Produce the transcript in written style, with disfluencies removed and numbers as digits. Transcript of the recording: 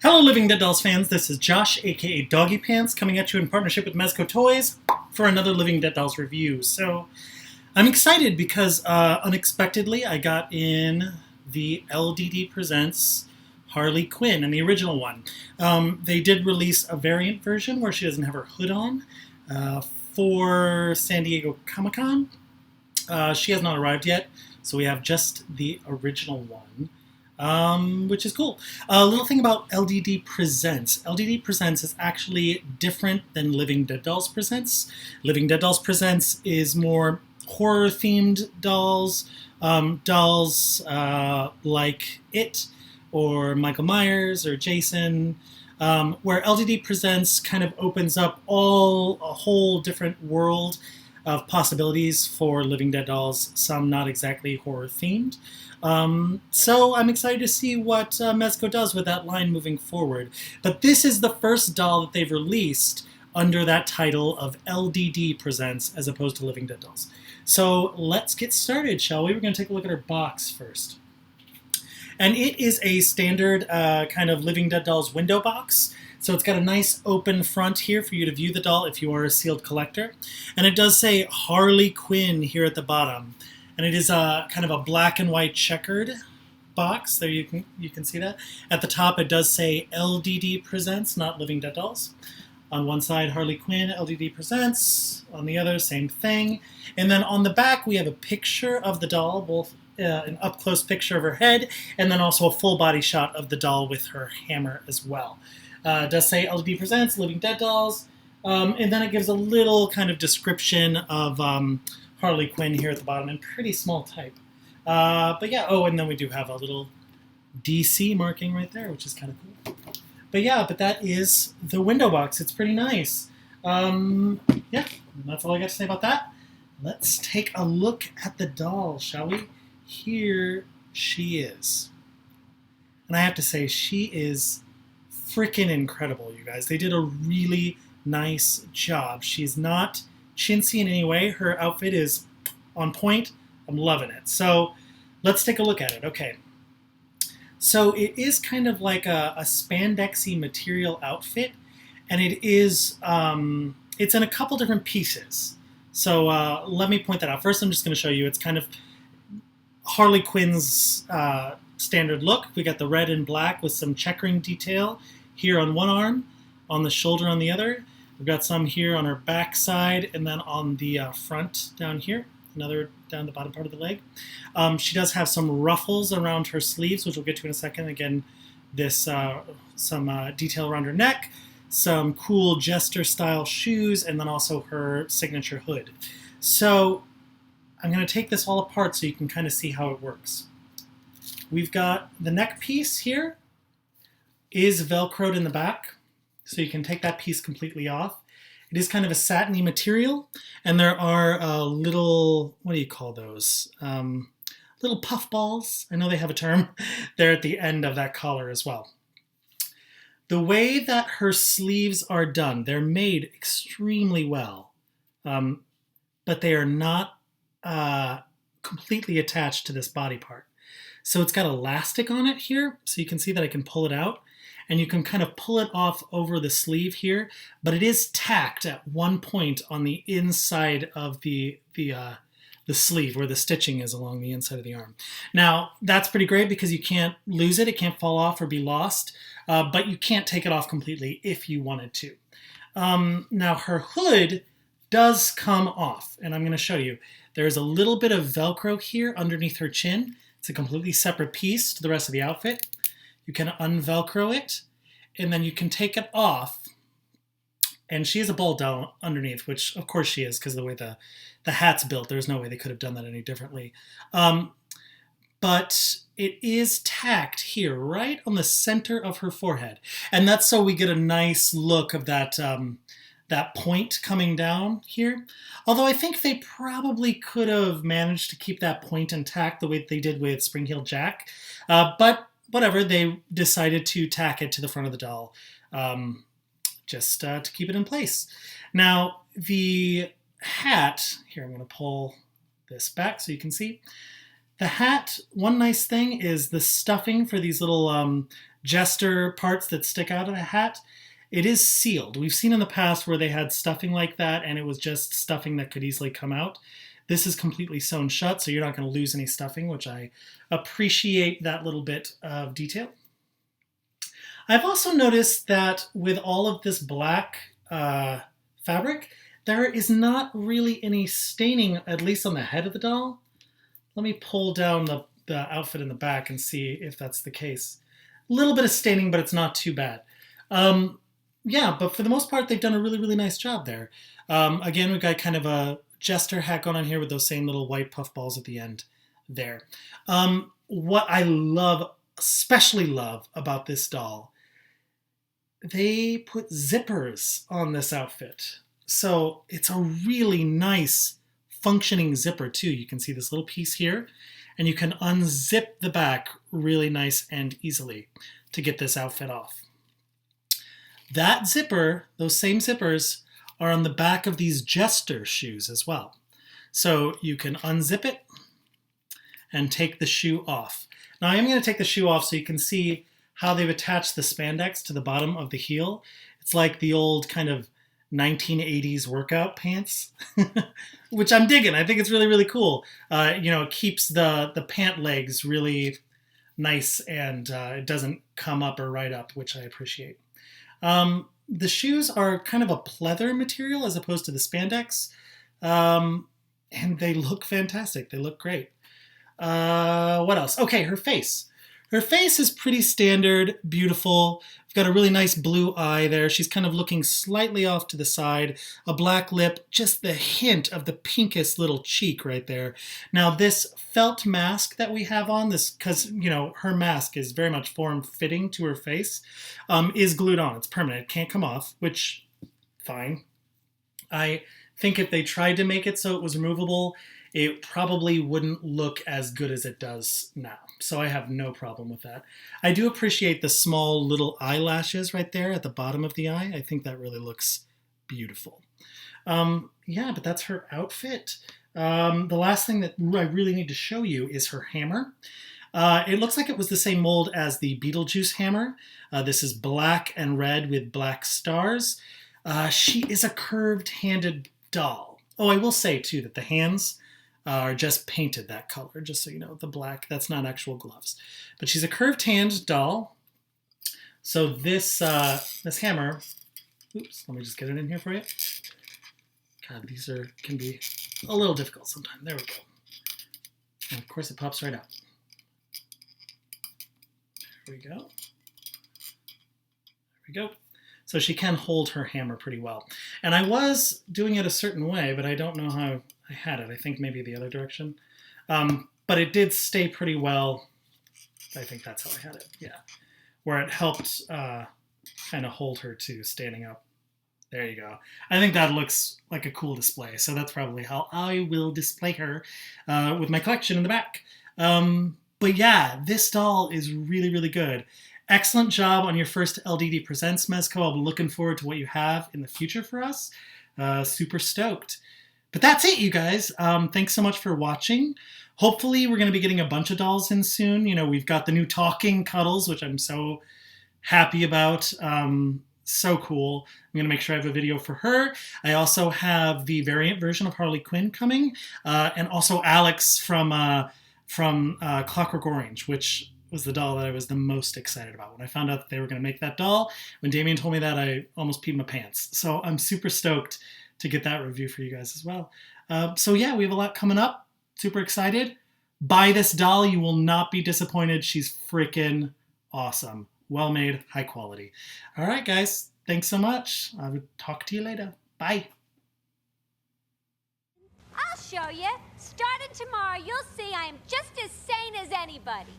Hello Living Dead Dolls fans, this is Josh, aka Doggiepants, coming at you in partnership with Mezco Toys for another Living Dead Dolls review. So, I'm excited because unexpectedly I got in the LDD Presents Harley Quinn, and the original one. They did release a variant version where she doesn't have her hood on for San Diego Comic-Con. She has not arrived yet, so we have just the original one. Which is cool. A little thing about LDD Presents. LDD Presents is actually different than Living Dead Dolls Presents. Living Dead Dolls Presents is more horror-themed dolls. Dolls like It, or Michael Myers, or Jason. Where LDD Presents kind of opens up a whole different world of possibilities for Living Dead dolls, some not exactly horror-themed. So I'm excited to see what Mezco does with that line moving forward. But this is the first doll that they've released under that title of LDD Presents as opposed to Living Dead Dolls. So let's get started, shall we? We're going to take a look at her box first. And it is a standard kind of Living Dead Dolls window box. So it's got a nice open front here for you to view the doll if you are a sealed collector. And it does say Harley Quinn here at the bottom. And it is kind of a black and white checkered box. There you can see that. At the top it does say LDD Presents, not Living Dead Dolls. On one side, Harley Quinn, LDD Presents. On the other, same thing. And then on the back we have a picture of the doll, both an up-close picture of her head, and then also a full body shot of the doll with her hammer as well. It does say LDD Presents, Living Dead Dolls. And then it gives a little kind of description of Harley Quinn here at the bottom in pretty small type. But yeah, oh, and then we do have a little DC marking right there, which is kind of cool. But yeah, that is the window box. It's pretty nice. Yeah, that's all I got to say about that. Let's take a look at the doll, shall we? Here she is. And I have to say, she is freaking incredible, you guys. They did a really nice job. She's not chintzy in any way. Her outfit is on point. I'm loving it. So let's take a look at it. Okay. So it is kind of like a spandexy material outfit, and it is it's in a couple different pieces. So let me point that out. First, I'm just going to show you. It's kind of Harley Quinn's standard look. We got the red and black with some checkering detail here on one arm, on the shoulder on the other. We've got some here on her back side, and then on the front down here, another down the bottom part of the leg. She does have some ruffles around her sleeves, which we'll get to in a second. Again, this some detail around her neck, some cool jester-style shoes, and then also her signature hood. So I'm going to take this all apart so you can kind of see how it works. We've got the neck piece here is Velcroed in the back, so you can take that piece completely off. It is kind of a satiny material, and there are little, what do you call those? Little puff balls, I know they have a term, there at the end of that collar as well. The way that her sleeves are done, they're made extremely well, but they are not completely attached to this body part. So it's got elastic on it here, so you can see that I can pull it out. And you can kind of pull it off over the sleeve here, but it is tacked at one point on the inside of the sleeve where the stitching is along the inside of the arm. Now, that's pretty great because you can't lose it. It can't fall off or be lost, but you can't take it off completely if you wanted to. Now, her hood does come off, and I'm going to show you. There's a little bit of Velcro here underneath her chin. It's a completely separate piece to the rest of the outfit. You can unvelcro it, and then you can take it off. And she has a ball down underneath, which of course she is because of the way the hat's built. There's no way they could have done that any differently. But it is tacked here, right on the center of her forehead. And that's so we get a nice look of that, that point coming down here. Although I think they probably could have managed to keep that point intact the way they did with Spring Heel Jack. But whatever, they decided to tack it to the front of the doll just to keep it in place. Now, the hat, here I'm going to pull this back so you can see. The hat, one nice thing is the stuffing for these little jester parts that stick out of the hat. It is sealed. We've seen in the past where they had stuffing like that and it was just stuffing that could easily come out. This is completely sewn shut, so you're not going to lose any stuffing, which I appreciate that little bit of detail. I've also noticed that with all of this black fabric, there is not really any staining, at least on the head of the doll. Let me pull down the outfit in the back and see if that's the case. A little bit of staining, but it's not too bad. Yeah, but for the most part, they've done a really, really nice job there. Again, we've got kind of a jester hat going on here with those same little white puff balls at the end there. What I love, especially love about this doll, they put zippers on this outfit. So it's a really nice functioning zipper too. You can see this little piece here, and you can unzip the back really nice and easily to get this outfit off. That zipper, those same zippers, are on the back of these jester shoes as well. So you can unzip it and take the shoe off. Now I am going to take the shoe off so you can see how they've attached the spandex to the bottom of the heel. It's like the old kind of 1980s workout pants, which I'm digging. I think it's really, really cool. It keeps the pant legs really nice and it doesn't come up or right up, which I appreciate. The shoes are kind of a pleather material as opposed to the spandex, and they look fantastic. They look great. What else? Okay, her face. Her face is pretty standard, beautiful. We've got a really nice blue eye there. She's kind of looking slightly off to the side. A black lip, just the hint of the pinkest little cheek right there. Now this felt mask that we have on, this, because, her mask is very much form-fitting to her face, is glued on. It's permanent. It can't come off, which, fine. I think if they tried to make it so it was removable, it probably wouldn't look as good as it does now. So I have no problem with that. I do appreciate the small little eyelashes right there at the bottom of the eye. I think that really looks beautiful. Yeah, but that's her outfit. The last thing that I really need to show you is her hammer. It looks like it was the same mold as the Beetlejuice hammer. This is black and red with black stars. She is a curved-handed doll. Oh, I will say, too, that the hands are just painted that color, just so you know. The black, that's not actual gloves. But she's a curved-hand doll. So this hammer, oops, let me just get it in here for you. God, these can be a little difficult sometimes. There we go. And of course, it pops right out. There we go. There we go. So she can hold her hammer pretty well. And I was doing it a certain way, but I don't know how I had it. I think maybe the other direction. But it did stay pretty well. I think that's how I had it, yeah. Where it helped kind of hold her to standing up. There you go. I think that looks like a cool display. So that's probably how I will display her with my collection in the back. But yeah, this doll is really, really good. Excellent job on your first LDD Presents, Mezco. I'll be looking forward to what you have in the future for us. Super stoked. But that's it, you guys. Thanks so much for watching. Hopefully, we're going to be getting a bunch of dolls in soon. We've got the new talking Cuddles, which I'm so happy about. So cool. I'm going to make sure I have a video for her. I also have the variant version of Harley Quinn coming. And also Alex from Clockwork Orange, which was the doll that I was the most excited about. When I found out that they were going to make that doll, when Damien told me that, I almost peed my pants. So I'm super stoked to get that review for you guys as well. So yeah, we have a lot coming up. Super excited. Buy this doll. You will not be disappointed. She's freaking awesome. Well made, high quality. All right, guys. Thanks so much. I will talk to you later. Bye. I'll show you. Starting tomorrow, you'll see I am just as sane as anybody.